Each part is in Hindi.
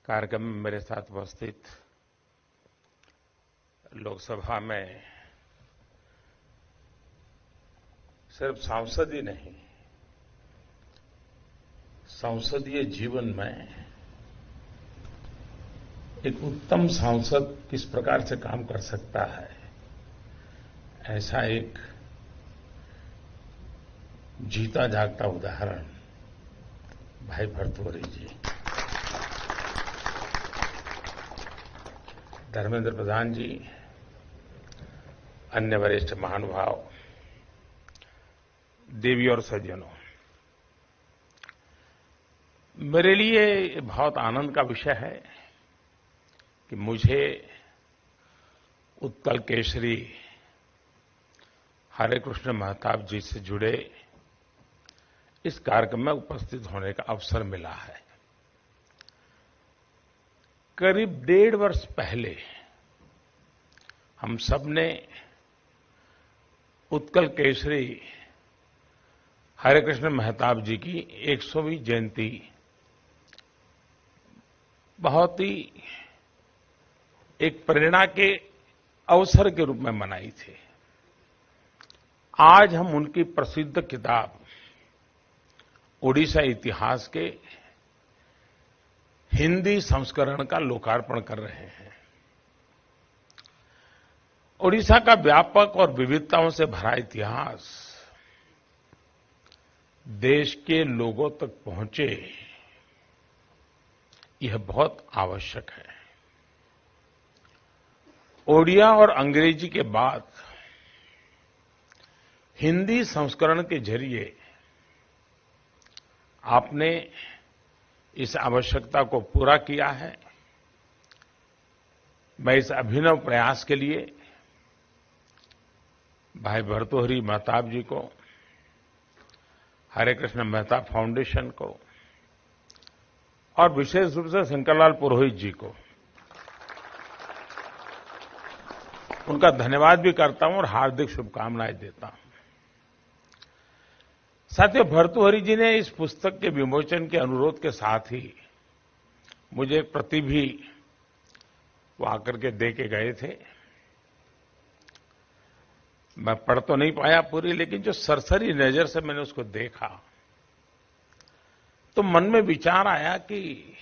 कार्यक्रम में मेरे साथ उपस्थित लोकसभा में सिर्फ सांसद ही नहीं, संसदीय जीवन में एक उत्तम सांसद किस प्रकार से काम कर सकता है, ऐसा एक जीता जागता उदाहरण भाई भर्तृहरि जी, धर्मेंद्र प्रधान जी, अन्य वरिष्ठ महानुभाव, देवी और सज्जनों, मेरे लिए बहुत आनंद का विषय है कि मुझे उत्कल केसरी हरे कृष्ण महताब जी से जुड़े इस कार्यक्रम में उपस्थित होने का अवसर मिला है। करीब 1.5 वर्ष पहले हम सब ने उत्कल केसरी हरे कृष्ण महताब जी की 100वीं जयंती बहुत ही एक प्रेरणा के अवसर के रूप में मनाई थी। आज हम उनकी प्रसिद्ध किताब ओडिशा इतिहास के हिंदी संस्करण का लोकार्पण कर रहे हैं। ओडिशा का व्यापक और विविधताओं से भरा इतिहास देश के लोगों तक पहुंचे, यह बहुत आवश्यक है। ओडिया और अंग्रेजी के बाद हिंदी संस्करण के जरिए आपने इस आवश्यकता को पूरा किया है। मैं इस अभिनव प्रयास के लिए भाई भर्तृहरि महताब जी को, हरे कृष्ण मेहता फाउंडेशन को और विशेष रूप से शंकरलाल पुरोहित जी को उनका धन्यवाद भी करता हूं और हार्दिक शुभकामनाएं देता हूं। साथियों, भर्तृहरि जी ने इस पुस्तक के विमोचन के अनुरोध के साथ ही मुझे एक प्रति भी वो आकर के दे के गए थे। मैं पढ़ तो नहीं पाया पूरी, लेकिन जो सरसरी नजर से मैंने उसको देखा तो मन में विचार आया कि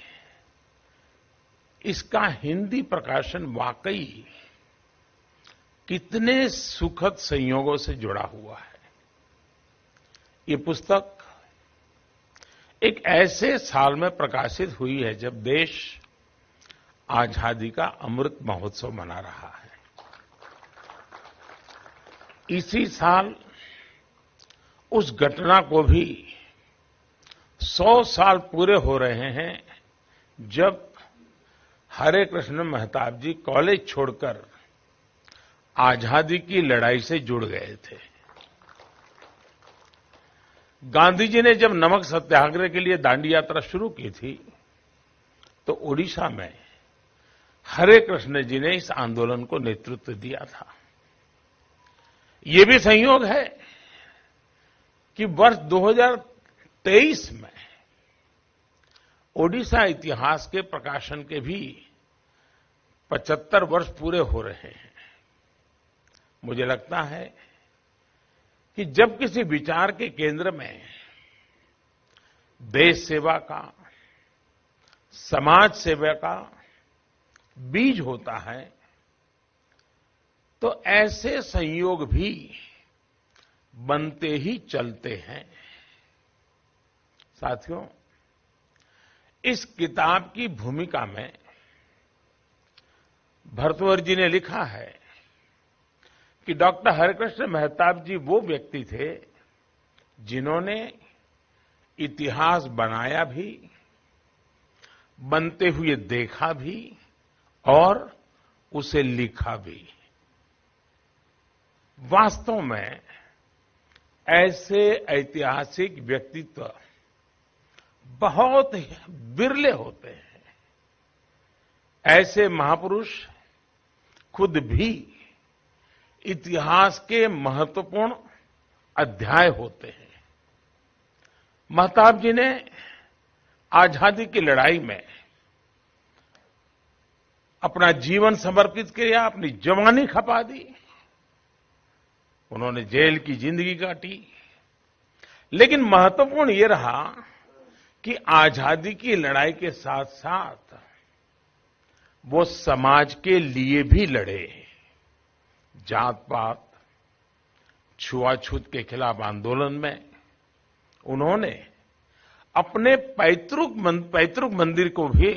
इसका हिंदी प्रकाशन वाकई कितने सुखद संयोगों से जुड़ा हुआ है। ये पुस्तक एक ऐसे साल में प्रकाशित हुई है जब देश आजादी का अमृत महोत्सव मना रहा है। इसी साल उस घटना को भी 100 साल पूरे हो रहे हैं जब हरे कृष्ण महताब जी कॉलेज छोड़कर आजादी की लड़ाई से जुड़ गए थे। गांधी जी ने जब नमक सत्याग्रह के लिए दांडी यात्रा शुरू की थी तो ओडिशा में हरे कृष्ण जी ने इस आंदोलन को नेतृत्व दिया था। ये भी संयोग है कि वर्ष 2023 में ओडिशा इतिहास के प्रकाशन के भी 75 वर्ष पूरे हो रहे हैं। मुझे लगता है कि जब किसी विचार के केंद्र में देश सेवा का, समाज सेवा का बीज होता है तो ऐसे संयोग भी बनते ही चलते हैं। साथियों, इस किताब की भूमिका में भर्तृहरि जी ने लिखा है कि डॉक्टर हरिकृष्ण महताब जी वो व्यक्ति थे जिन्होंने इतिहास बनाया भी, बनते हुए देखा भी और उसे लिखा भी। वास्तव में ऐसे ऐतिहासिक व्यक्तित्व बहुत बिरले होते हैं। ऐसे महापुरुष खुद भी इतिहास के महत्वपूर्ण अध्याय होते हैं। महताब जी ने आजादी की लड़ाई में अपना जीवन समर्पित किया, अपनी जवानी खपा दी। उन्होंने जेल की जिंदगी काटी। लेकिन महत्वपूर्ण ये रहा कि आजादी की लड़ाई के साथ साथ वो समाज के लिए भी लड़े। जात पात, छुआछूत के खिलाफ आंदोलन में उन्होंने अपने पैतृक मंदिर को भी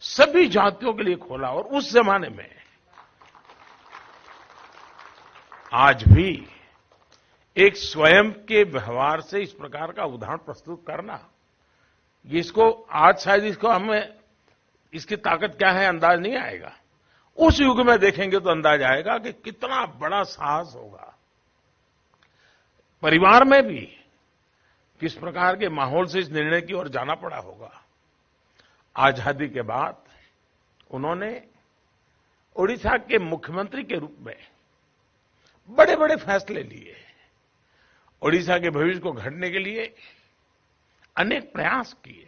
सभी जातियों के लिए खोला। और उस जमाने में आज भी एक स्वयं के व्यवहार से इस प्रकार का उदाहरण प्रस्तुत करना, इसको आज शायद इसको हमें इसकी ताकत क्या है अंदाज नहीं आएगा। उस युग में देखेंगे तो अंदाज आएगा कि कितना बड़ा साहस होगा। परिवार में भी किस प्रकार के माहौल से इस निर्णय की ओर जाना पड़ा होगा। आजादी के बाद उन्होंने ओडिशा के मुख्यमंत्री के रूप में बड़े बड़े फैसले लिए। ओडिशा के भविष्य को गढ़ने के लिए अनेक प्रयास किए।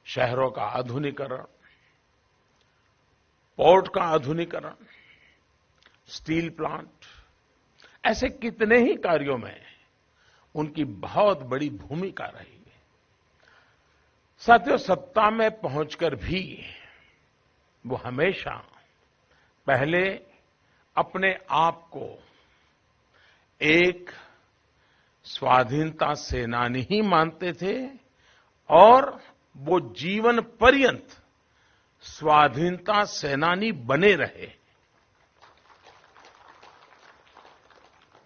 शहरों का आधुनिकीकरण, पोर्ट का आधुनिकीकरण, स्टील प्लांट, ऐसे कितने ही कार्यों में उनकी बहुत बड़ी भूमिका रही। साथियों, सत्ता में पहुंचकर भी वो हमेशा पहले अपने आप को एक स्वाधीनता सेनानी ही मानते थे और वो जीवन पर्यंत स्वाधीनता सेनानी बने रहे।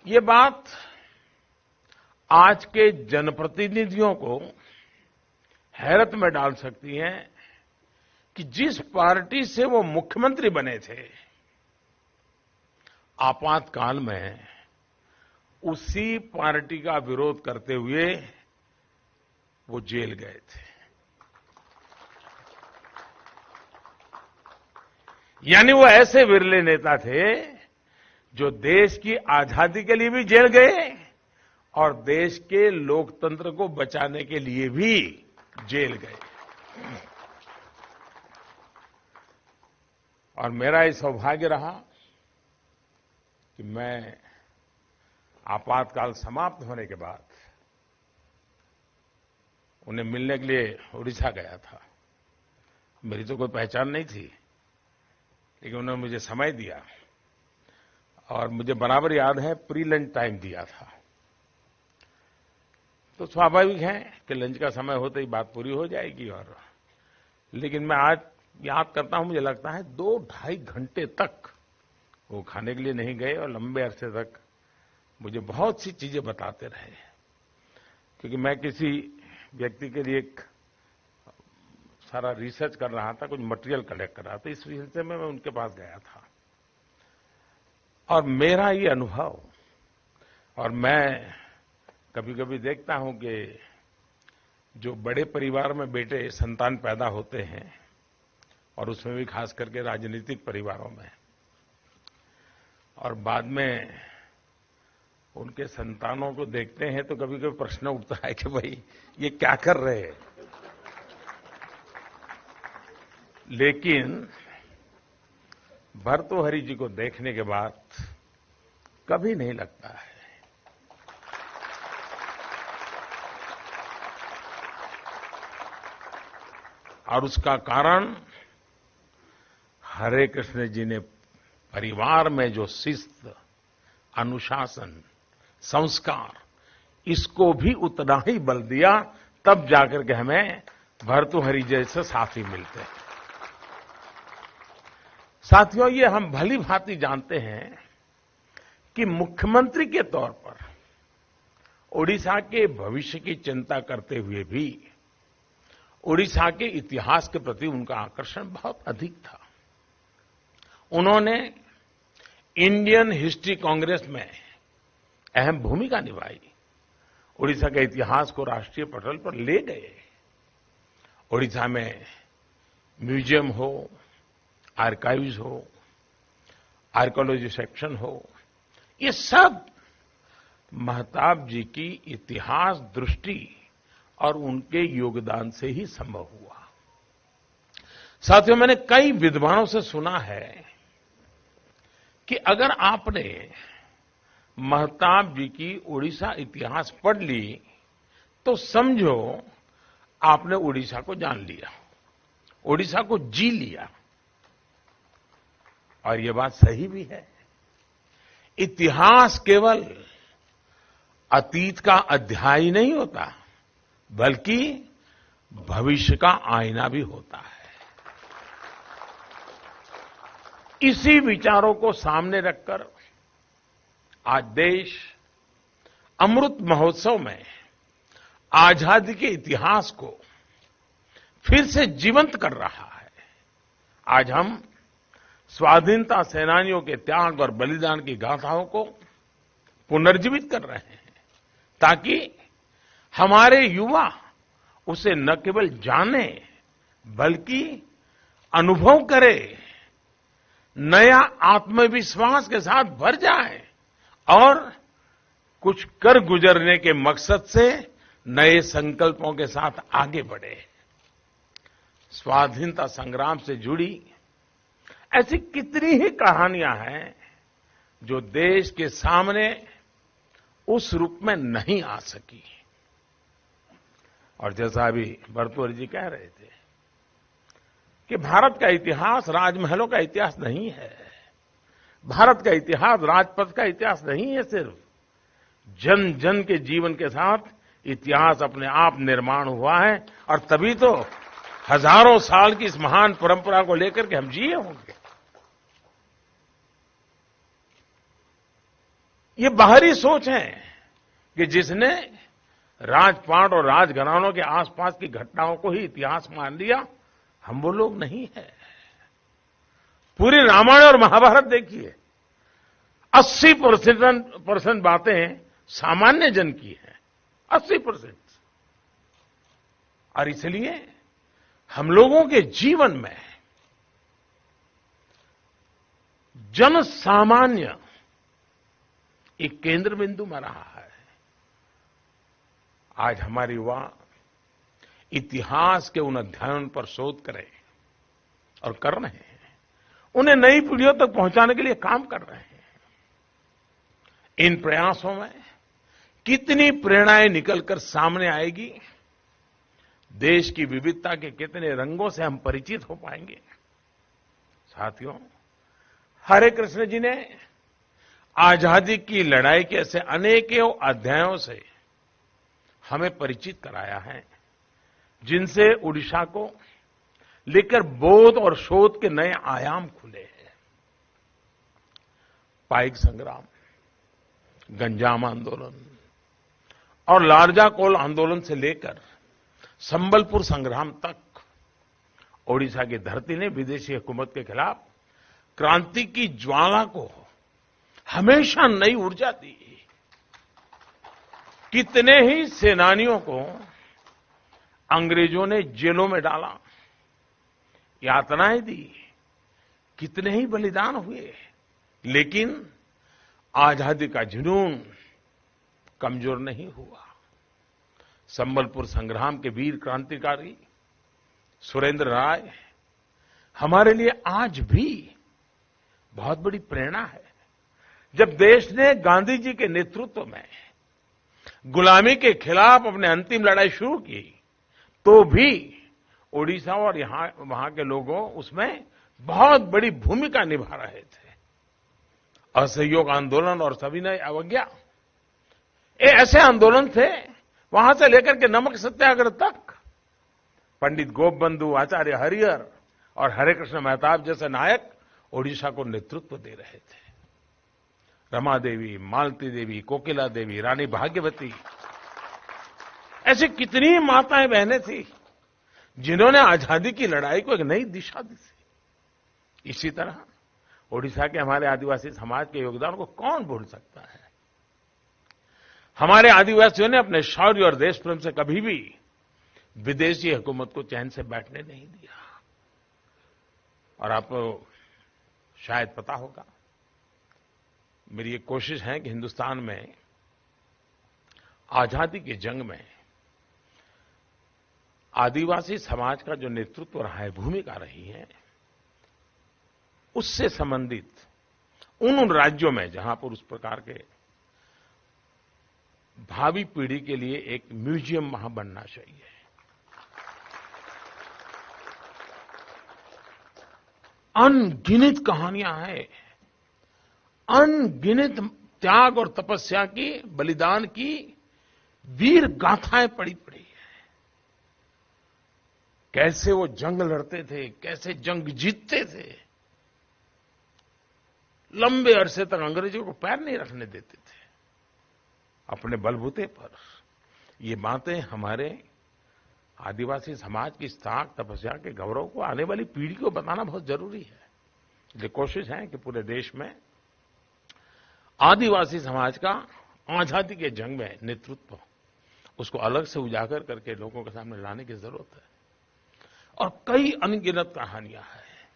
ये बात आज के जनप्रतिनिधियों को हैरत में डाल सकती है कि जिस पार्टी से वो मुख्यमंत्री बने थे, आपातकाल में उसी पार्टी का विरोध करते हुए वो जेल गए थे। यानी वो ऐसे विरले नेता थे जो देश की आजादी के लिए भी जेल गए और देश के लोकतंत्र को बचाने के लिए भी जेल गए। और मेरा ये सौभाग्य रहा कि मैं आपातकाल समाप्त होने के बाद उन्हें मिलने के लिए उड़ीसा गया था। मेरी तो कोई पहचान नहीं थी, लेकिन उन्होंने मुझे समय दिया और मुझे बराबर याद है प्री लंच टाइम दिया था। तो स्वाभाविक है कि लंच का समय होते ही बात पूरी हो जाएगी। और लेकिन मैं आज याद करता हूं, मुझे लगता है 2-2.5 घंटे तक वो खाने के लिए नहीं गए और लंबे अरसे तक मुझे बहुत सी चीजें बताते रहे। क्योंकि मैं किसी व्यक्ति के लिए एक सारा रिसर्च कर रहा था, कुछ मटेरियल कलेक्ट कर रहा था। इस सिलसिले में मैं उनके पास गया था और मेरा ये अनुभव, और मैं कभी कभी देखता हूं कि जो बड़े परिवार में बेटे संतान पैदा होते हैं और उसमें भी खास करके राजनीतिक परिवारों में, और बाद में उनके संतानों को देखते हैं तो कभी कभी प्रश्न उठता है कि भाई ये क्या कर रहे हैं। लेकिन भर्तृहरि जी को देखने के बाद कभी नहीं लगता है। और उसका कारण हरे कृष्ण जी ने परिवार में जो शिस्त, अनुशासन, संस्कार, इसको भी उतना ही बल दिया, तब जाकर के हमें भर्तृहरि जैसे साथी मिलते हैं। साथियों, ये हम भली भांति जानते हैं कि मुख्यमंत्री के तौर पर ओडिशा के भविष्य की चिंता करते हुए भी ओडिशा के इतिहास के प्रति उनका आकर्षण बहुत अधिक था। उन्होंने इंडियन हिस्ट्री कांग्रेस में अहम भूमिका निभाई। ओडिशा के इतिहास को राष्ट्रीय पटल पर ले गए। ओडिशा में म्यूजियम हो, आर्काइव्स हो, आर्कियोलॉजी सेक्शन हो, ये सब महताब जी की इतिहास दृष्टि और उनके योगदान से ही संभव हुआ। साथियों, मैंने कई विद्वानों से सुना है कि अगर आपने महताब जी की उड़ीसा इतिहास पढ़ ली तो समझो आपने उड़ीसा को जान लिया, उड़ीसा को जी लिया। और ये बात सही भी है। इतिहास केवल अतीत का अध्याय नहीं होता, बल्कि भविष्य का आईना भी होता है। इसी विचारों को सामने रखकर आज देश अमृत महोत्सव में आजादी के इतिहास को फिर से जीवंत कर रहा है। आज हम स्वाधीनता सेनानियों के त्याग और बलिदान की गाथाओं को पुनर्जीवित कर रहे हैं, ताकि हमारे युवा उसे न केवल जाने बल्कि अनुभव करें, नया आत्मविश्वास के साथ भर जाए और कुछ कर गुजरने के मकसद से नए संकल्पों के साथ आगे बढ़े। स्वाधीनता संग्राम से जुड़ी ऐसी कितनी ही कहानियां हैं जो देश के सामने उस रूप में नहीं आ सकी। और जैसा अभी भर्तृहरि जी कह रहे थे कि भारत का इतिहास राजमहलों का इतिहास नहीं है, भारत का इतिहास राजपथ का इतिहास नहीं है। सिर्फ जन जन के जीवन के साथ इतिहास अपने आप निर्माण हुआ है, और तभी तो हजारों साल की इस महान परंपरा को लेकर के हम जिए होंगे। ये बाहरी सोच है कि जिसने राजपाट और राजघरानों के आसपास की घटनाओं को ही इतिहास मान लिया, हम वो लोग नहीं है। पूरी रामायण और महाभारत देखिए, 80% बातें सामान्य जन की हैं, 80%। और इसलिए हम लोगों के जीवन में जन सामान्य एक केंद्र बिंदु में रहा है। आज हमारे युवा इतिहास के उन अध्ययनों पर शोध करें और कर रहे हैं, उन्हें नई पीढ़ियों तक पहुंचाने के लिए काम कर रहे हैं। इन प्रयासों में कितनी प्रेरणाएं निकलकर सामने आएगी, देश की विविधता के कितने रंगों से हम परिचित हो पाएंगे। साथियों, हरे कृष्ण जी ने आजादी की लड़ाई के ऐसे अनेकों अध्यायों से हमें परिचित कराया है, जिनसे उड़ीसा को लेकर बोध और शोध के नए आयाम खुले हैं। पाइक संग्राम, गंजाम आंदोलन और लारजा-कोल आंदोलन से लेकर संबलपुर संग्राम तक ओडिशा की धरती ने विदेशी हुकूमत के खिलाफ क्रांति की ज्वाला को हमेशा नई ऊर्जा दी। कितने ही सेनानियों को अंग्रेजों ने जेलों में डाला, यातनाएं दी, कितने ही बलिदान हुए, लेकिन आजादी का जुनून कमजोर नहीं हुआ। संबलपुर संग्राम के वीर क्रांतिकारी सुरेंद्र राय हमारे लिए आज भी बहुत बड़ी प्रेरणा है। जब देश ने गांधी जी के नेतृत्व में गुलामी के खिलाफ अपने अंतिम लड़ाई शुरू की, तो भी ओडिशा और वहां के लोगों उसमें बहुत बड़ी भूमिका निभा रहे थे। असहयोग आंदोलन और सविनय अवज्ञा, ये ऐसे आंदोलन थे, वहां से लेकर के नमक सत्याग्रह तक पंडित गोपबंधु, आचार्य हरिहर और हरे कृष्ण मेहताब जैसे नायक ओडिशा को नेतृत्व दे रहे थे। रमा देवी, मालती देवी, कोकिला देवी, रानी भाग्यवती, ऐसी कितनी माताएं बहनें थी जिन्होंने आजादी की लड़ाई को एक नई दिशा दी थी। इसी तरह ओडिशा के हमारे आदिवासी समाज के योगदान को कौन भूल सकता है। हमारे आदिवासियों ने अपने शौर्य और देश प्रेम से कभी भी विदेशी हुकूमत को चैन से बैठने नहीं दिया। और आपको शायद पता होगा, मेरी एक कोशिश है कि हिंदुस्तान में आजादी की जंग में आदिवासी समाज का जो नेतृत्व रहा है, भूमिका रही है, उससे संबंधित उन राज्यों में जहां पर उस प्रकार के भावी पीढ़ी के लिए एक म्यूजियम वहां बनना चाहिए। अनगिनत कहानियां हैं, अनगिनत त्याग और तपस्या की, बलिदान की वीर गाथाएं पड़ी है। कैसे वो जंग लड़ते थे, कैसे जंग जीतते थे, लंबे अरसे तक अंग्रेजों को पैर नहीं रखने देते थे अपने बलबूते पर। ये बातें हमारे आदिवासी समाज की त्याग तपस्या के गौरव को आने वाली पीढ़ी को बताना बहुत जरूरी है। इसलिए कोशिश है कि पूरे देश में आदिवासी समाज का आजादी के जंग में नेतृत्व, उसको अलग से उजागर करके लोगों के सामने लाने की जरूरत है। और कई अनगिनत कहानियां हैं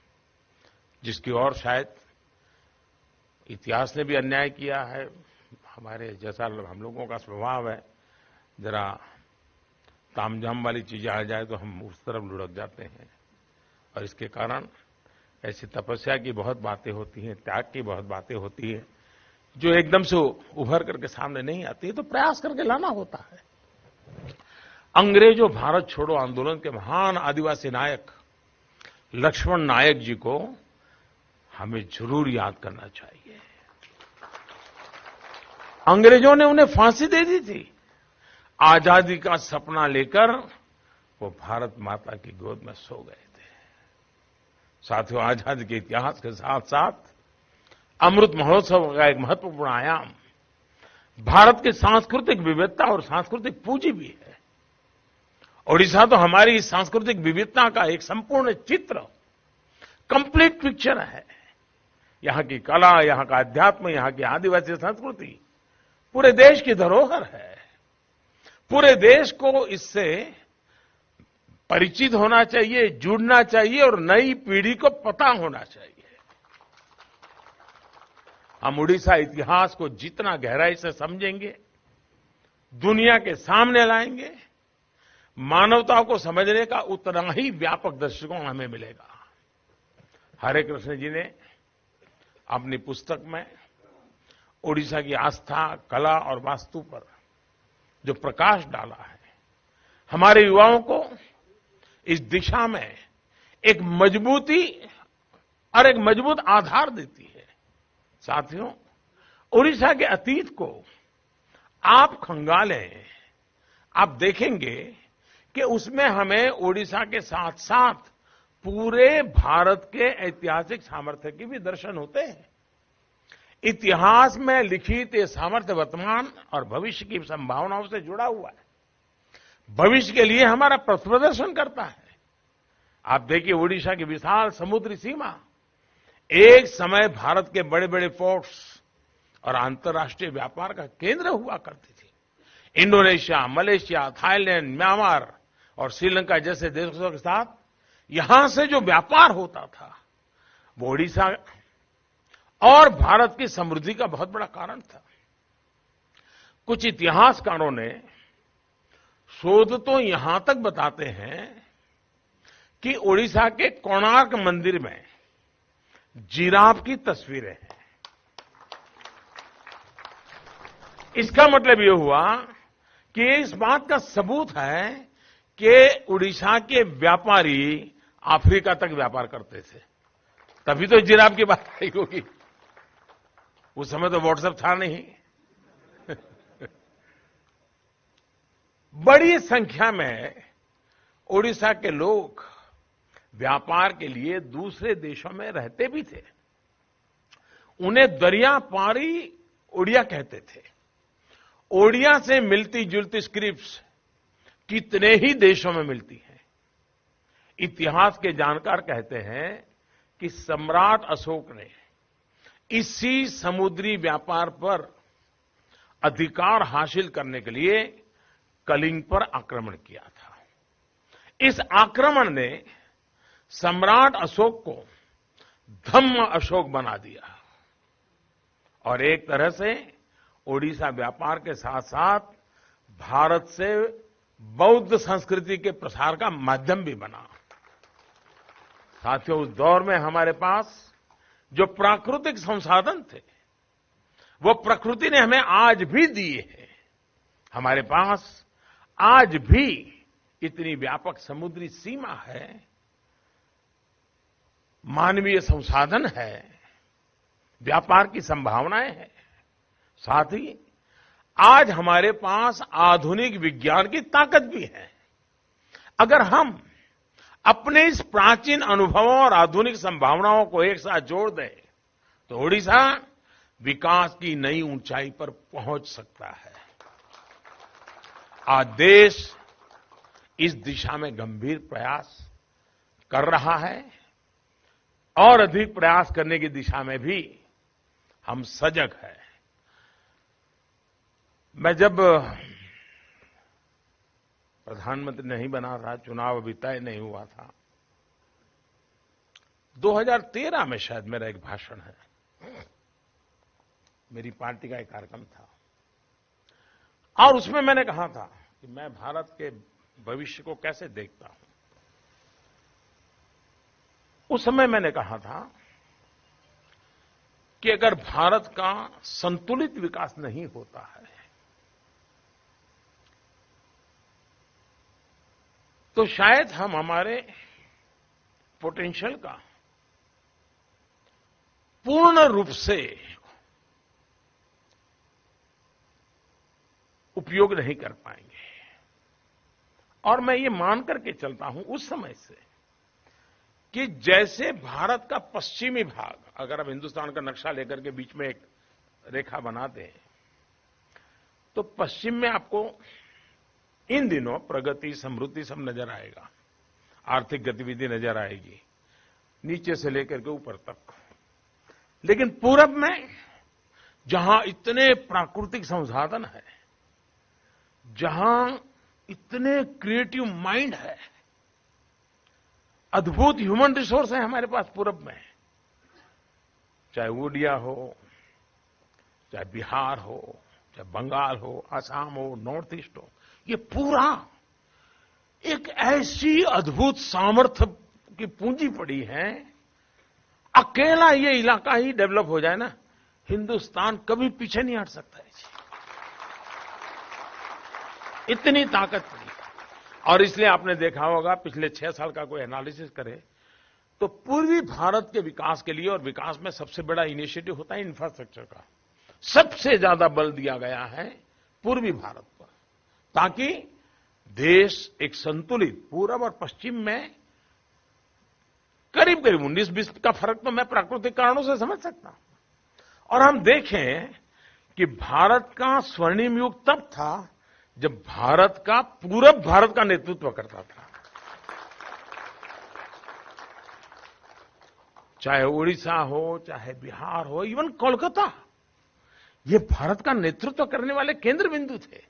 जिसकी ओर शायद इतिहास ने भी अन्याय किया है। हमारे जैसा हम लोगों का स्वभाव है, जरा तामझाम वाली चीजें आ जाए तो हम उस तरफ लुढ़क जाते हैं, और इसके कारण ऐसी तपस्या की बहुत बातें होती हैं, त्याग की बहुत बातें होती हैं जो एकदम से उभर करके सामने नहीं आती है, तो प्रयास करके लाना होता है। अंग्रेजों भारत छोड़ो आंदोलन के महान आदिवासी नायक लक्ष्मण नायक जी को हमें जरूर याद करना चाहिए। अंग्रेजों ने उन्हें फांसी दे दी थी, आजादी का सपना लेकर वो भारत माता की गोद में सो गए थे। साथियों, आजादी के इतिहास के साथ साथ अमृत महोत्सव का एक महत्वपूर्ण आयाम भारत की सांस्कृतिक विविधता और सांस्कृतिक पूंजी भी है। ओडिशा तो हमारी इस सांस्कृतिक विविधता का एक संपूर्ण चित्र, कंप्लीट पिक्चर है। यहां की कला, यहां का अध्यात्म, यहां की आदिवासी संस्कृति पूरे देश की धरोहर है। पूरे देश को इससे परिचित होना चाहिए, जुड़ना चाहिए और नई पीढ़ी को पता होना चाहिए। हम उड़ीसा इतिहास को जितना गहराई से समझेंगे, दुनिया के सामने लाएंगे, मानवता को समझने का उतना ही व्यापक दृष्टिकोण हमें मिलेगा। हरे कृष्ण जी ने अपनी पुस्तक में ओडिशा की आस्था, कला और वास्तु पर जो प्रकाश डाला है, हमारे युवाओं को इस दिशा में एक मजबूती और एक मजबूत आधार देती है। साथियों, ओडिशा के अतीत को आप खंगालें, आप देखेंगे कि उसमें हमें ओडिशा के साथ साथ पूरे भारत के ऐतिहासिक सामर्थ्य के भी दर्शन होते हैं। इतिहास में लिखित ये सामर्थ्य वर्तमान और भविष्य की संभावनाओं से जुड़ा हुआ है, भविष्य के लिए हमारा पथ प्रदर्शन करता है। आप देखिए, ओडिशा की विशाल समुद्री सीमा एक समय भारत के बड़े बड़े पोर्ट्स और अंतर्राष्ट्रीय व्यापार का केंद्र हुआ करती थी। इंडोनेशिया, मलेशिया, थाईलैंड, म्यांमार और श्रीलंका जैसे देशों के साथ यहां से जो व्यापार होता था, वो ओडिशा और भारत की समृद्धि का बहुत बड़ा कारण था। कुछ इतिहासकारों ने शोध तो यहां तक बताते हैं कि ओडिशा के कोणार्क मंदिर में जिराफ की तस्वीरें हैं। इसका मतलब यह हुआ कि इस बात का सबूत है कि ओडिशा के व्यापारी अफ्रीका तक व्यापार करते थे, तभी तो जिराफ की बात आई होगी। उस समय तो व्हाट्सएप था नहीं। बड़ी संख्या में ओडिशा के लोग व्यापार के लिए दूसरे देशों में रहते भी थे। उन्हें दरिया पारी ओडिया कहते थे। ओडिया से मिलती जुलती स्क्रिप्ट्स कितने ही देशों में मिलती हैं। इतिहास के जानकार कहते हैं कि सम्राट अशोक ने इसी समुद्री व्यापार पर अधिकार हासिल करने के लिए कलिंग पर आक्रमण किया था। इस आक्रमण ने सम्राट अशोक को धम्म अशोक बना दिया और एक तरह से ओडिशा व्यापार के साथ साथ भारत से बौद्ध संस्कृति के प्रसार का माध्यम भी बना। साथियों, उस दौर में हमारे पास जो प्राकृतिक संसाधन थे, वो प्रकृति ने हमें आज भी दिए हैं। हमारे पास आज भी इतनी व्यापक समुद्री सीमा है, मानवीय संसाधन है, व्यापार की संभावनाएं हैं। साथ ही आज हमारे पास आधुनिक विज्ञान की ताकत भी है। अगर हम अपने इस प्राचीन अनुभवों और आधुनिक संभावनाओं को एक साथ जोड़ दें तो ओडिशा विकास की नई ऊंचाई पर पहुंच सकता है। आज देश इस दिशा में गंभीर प्रयास कर रहा है और अधिक प्रयास करने की दिशा में भी हम सजग हैं। मैं जब प्रधानमंत्री नहीं बना था, चुनाव अभी तय नहीं हुआ था, 2013 में शायद मेरा एक भाषण है, मेरी पार्टी का एक कार्यक्रम था और उसमें मैंने कहा था कि मैं भारत के भविष्य को कैसे देखता हूं। उस समय मैंने कहा था कि अगर भारत का संतुलित विकास नहीं होता है तो शायद हम हमारे पोटेंशियल का पूर्ण रूप से उपयोग नहीं कर पाएंगे। और मैं ये मान करके चलता हूं उस समय से कि जैसे भारत का पश्चिमी भाग, अगर आप हिंदुस्तान का नक्शा लेकर के बीच में एक रेखा बनाते हैं तो पश्चिम में आपको इन दिनों प्रगति, समृद्धि सब नजर आएगा, आर्थिक गतिविधि नजर आएगी नीचे से लेकर के ऊपर तक। लेकिन पूरब में जहां इतने प्राकृतिक संसाधन है, जहां इतने क्रिएटिव माइंड है, अद्भुत ह्यूमन रिसोर्स है हमारे पास पूरब में, चाहे उड़िया हो, चाहे बिहार हो, चाहे बंगाल हो, असम हो, नॉर्थ ईस्ट हो, ये पूरा एक ऐसी अद्भुत सामर्थ्य की पूंजी पड़ी है। अकेला ये इलाका ही डेवलप हो जाए ना, हिंदुस्तान कभी पीछे नहीं हट सकता है। इतनी ताकत पड़ी। और इसलिए आपने देखा होगा पिछले 6 साल का कोई एनालिसिस करे तो पूर्वी भारत के विकास के लिए, और विकास में सबसे बड़ा इनिशिएटिव होता है इंफ्रास्ट्रक्चर का, सबसे ज्यादा बल दिया गया है पूर्वी भारत पर, ताकि देश एक संतुलित, पूरब और पश्चिम में करीब करीब 19-20 का फर्क तो मैं प्राकृतिक कारणों से समझ सकता हूं। और हम देखें कि भारत का स्वर्णिम युग तब था जब भारत का पूरब भारत का नेतृत्व करता था। चाहे उड़ीसा हो, चाहे बिहार हो, इवन कोलकाता, ये भारत का नेतृत्व करने वाले केंद्र बिंदु थे।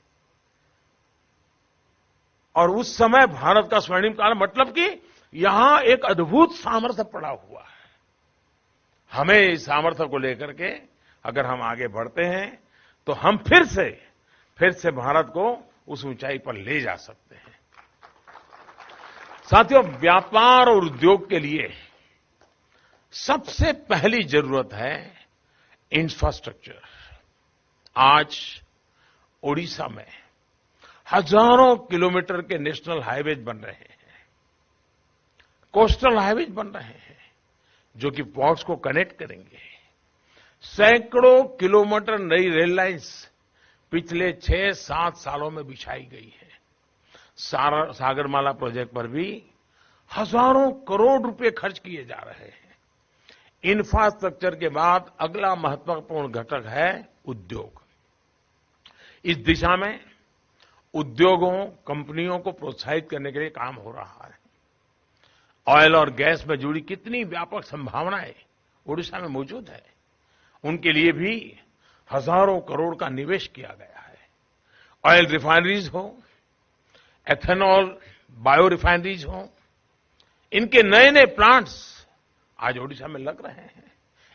और उस समय भारत का स्वर्णिम काल मतलब कि यहां एक अद्भुत सामर्थ्य पड़ा हुआ है। हमें इस सामर्थ्य को लेकर के अगर हम आगे बढ़ते हैं तो हम फिर से भारत को उस ऊंचाई पर ले जा सकते हैं। साथियों, व्यापार और उद्योग के लिए सबसे पहली जरूरत है इंफ्रास्ट्रक्चर। आज ओडिशा में हजारों किलोमीटर के नेशनल हाईवेज बन रहे हैं, कोस्टल हाईवेज बन रहे हैं जो कि पोर्ट्स को कनेक्ट करेंगे। सैकड़ों किलोमीटर नई रेल लाइंस पिछले 6-7 सालों में बिछाई गई है। सागरमाला प्रोजेक्ट पर भी हजारों करोड़ रुपए खर्च किए जा रहे हैं। इंफ्रास्ट्रक्चर के बाद अगला महत्वपूर्ण घटक है उद्योग। इस दिशा में उद्योगों, कंपनियों को प्रोत्साहित करने के लिए काम हो रहा है। ऑयल और गैस में जुड़ी कितनी व्यापक संभावनाएं ओडिशा में मौजूद है, उनके लिए भी हजारों करोड़ का निवेश किया गया है। ऑयल रिफाइनरीज हो, एथेनॉल, बायो रिफाइनरीज हो, इनके नए नए प्लांट्स आज ओडिशा में लग रहे हैं।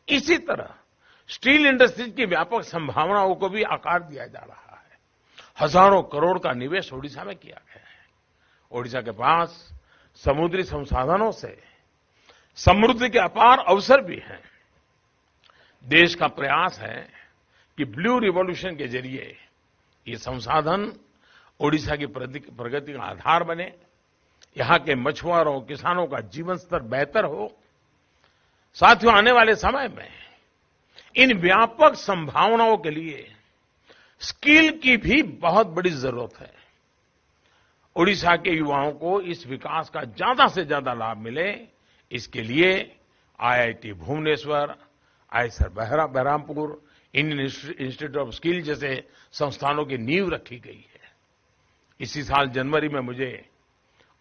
इसी तरह स्टील इंडस्ट्रीज की व्यापक संभावनाओं को भी आकार दिया जा रहा है। हजारों करोड़ का निवेश ओडिशा में किया गया है। ओडिशा के पास समुद्री संसाधनों से समृद्धि के अपार अवसर भी हैं। देश का प्रयास है कि ब्लू रिवॉल्यूशन के जरिए ये संसाधन ओडिशा की प्रगति का आधार बने, यहां के मछुआरों, किसानों का जीवन स्तर बेहतर हो। साथियों, आने वाले समय में इन व्यापक संभावनाओं के लिए स्किल की भी बहुत बड़ी जरूरत है। ओडिशा के युवाओं को इस विकास का ज्यादा से ज्यादा लाभ मिले, इसके लिए IIT Bhubaneswar, ISR Berhampur, Indian institute of skill जैसे संस्थानों की नींव रखी गई है। इसी साल जनवरी में मुझे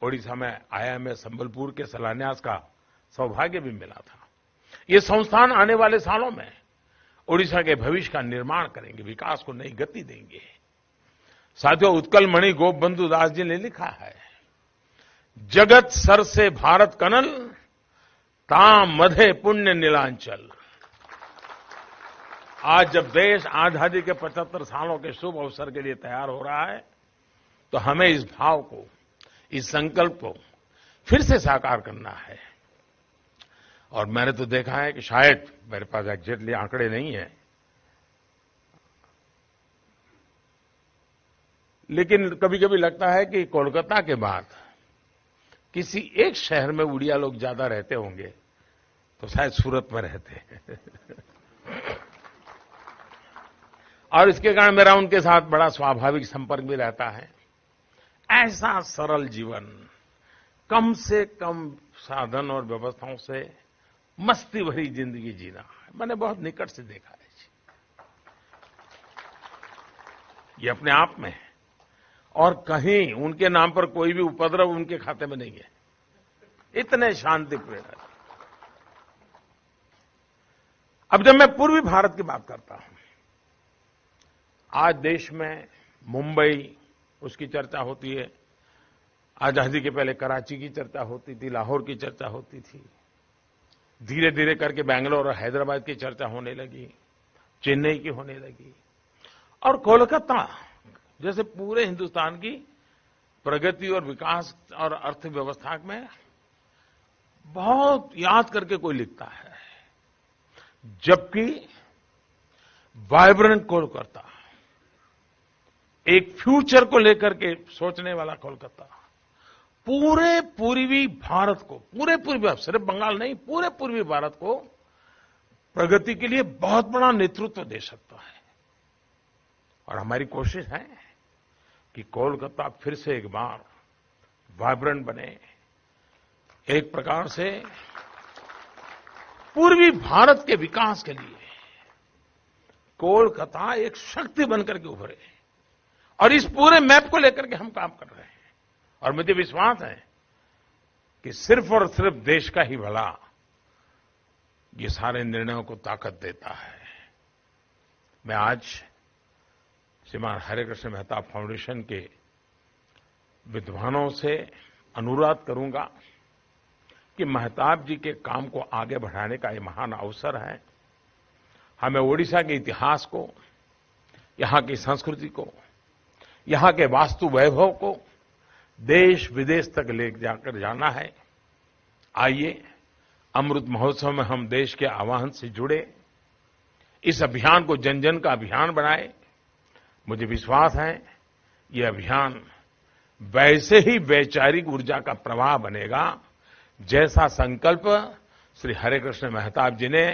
ओडिशा में आईआईएम संबलपुर के शिलान्यास का सौभाग्य भी मिला था। ये संस्थान आने वाले सालों में ओडिशा के भविष्य का निर्माण करेंगे, विकास को नई गति देंगे। साथियों, उत्कल मणि गोपबंधु दास जी ने लिखा है, जगत सर से भारत कनल, ताम मधे पुण्य नीलांचल। आज जब देश आजादी के 75 सालों के शुभ अवसर के लिए तैयार हो रहा है, तो हमें इस भाव को, इस संकल्प को फिर से साकार करना है। और मैंने तो देखा है कि शायद मेरे पास एग्जैक्टली आंकड़े नहीं है, लेकिन कभी कभी लगता है कि कोलकाता के बाद किसी एक शहर में उड़िया लोग ज्यादा रहते होंगे तो शायद सूरत में रहते हैं। और इसके कारण मेरा उनके साथ बड़ा स्वाभाविक संपर्क भी रहता है। ऐसा सरल जीवन, कम से कम साधन और व्यवस्थाओं से मस्ती भरी जिंदगी जीना, मैंने बहुत निकट से देखा है। ये अपने आप में, और कहीं उनके नाम पर कोई भी उपद्रव उनके खाते में नहीं है, इतने शांतिप्रिय है। अब जब मैं पूर्वी भारत की बात करता हूं, आज देश में मुंबई, उसकी चर्चा होती है। आजादी के पहले कराची की चर्चा होती थी, लाहौर की चर्चा होती थी। धीरे धीरे करके बेंगलोर और हैदराबाद की चर्चा होने लगी, चेन्नई की होने लगी, और कोलकाता जैसे पूरे हिंदुस्तान की प्रगति और विकास और अर्थव्यवस्था में बहुत याद करके कोई लिखता है। जबकि वाइब्रेंट कोलकाता, एक फ्यूचर को लेकर के सोचने वाला कोलकाता, पूरे पूर्वी भारत को, पूरे पूर्वी, सिर्फ बंगाल नहीं, पूरे पूर्वी भारत को प्रगति के लिए बहुत बड़ा नेतृत्व दे सकता है। और हमारी कोशिश है कि कोलकाता फिर से एक बार वाइब्रेंट बने, एक प्रकार से पूर्वी भारत के विकास के लिए कोलकाता एक शक्ति बनकर के उभरे। और इस पूरे मैप को लेकर के हम काम कर रहे हैं, और मुझे विश्वास है कि सिर्फ और सिर्फ देश का ही भला ये सारे निर्णयों को ताकत देता है। मैं आज श्रीमान हरेकृष्ण मेहता फाउंडेशन के विद्वानों से अनुरोध करूंगा कि मेहताब जी के काम को आगे बढ़ाने का ये महान अवसर है। हमें ओडिशा के इतिहास को, यहां की संस्कृति को, यहां के वास्तु वैभव को देश विदेश तक ले जाकर जाना है। आइए अमृत महोत्सव में हम देश के आह्वान से जुड़े, इस अभियान को जन जन का अभियान बनाए। मुझे विश्वास है ये अभियान वैसे ही वैचारिक ऊर्जा का प्रवाह बनेगा जैसा संकल्प श्री हरेकृष्ण मेहताब जी ने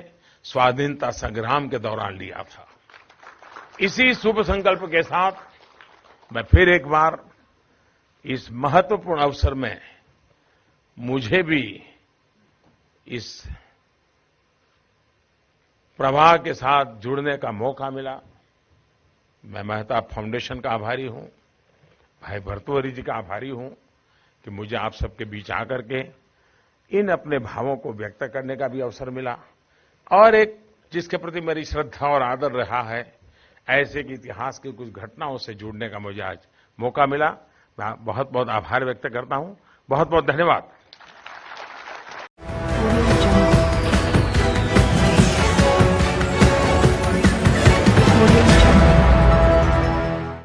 स्वाधीनता संग्राम के दौरान लिया था। इसी शुभ संकल्प के साथ मैं फिर एक बार इस महत्वपूर्ण अवसर में मुझे भी इस प्रवाह के साथ जुड़ने का मौका मिला। मैं मेहता फाउंडेशन का आभारी हूं, भाई भर्तृहरि जी का आभारी हूं कि मुझे आप सबके बीच आकर के इन अपने भावों को व्यक्त करने का भी अवसर मिला, और एक जिसके प्रति मेरी श्रद्धा और आदर रहा है, ऐसे कि इतिहास की कुछ घटनाओं से जुड़ने का मुझे आज मौका मिला। मैं बहुत बहुत आभार व्यक्त करता हूं। बहुत बहुत धन्यवाद।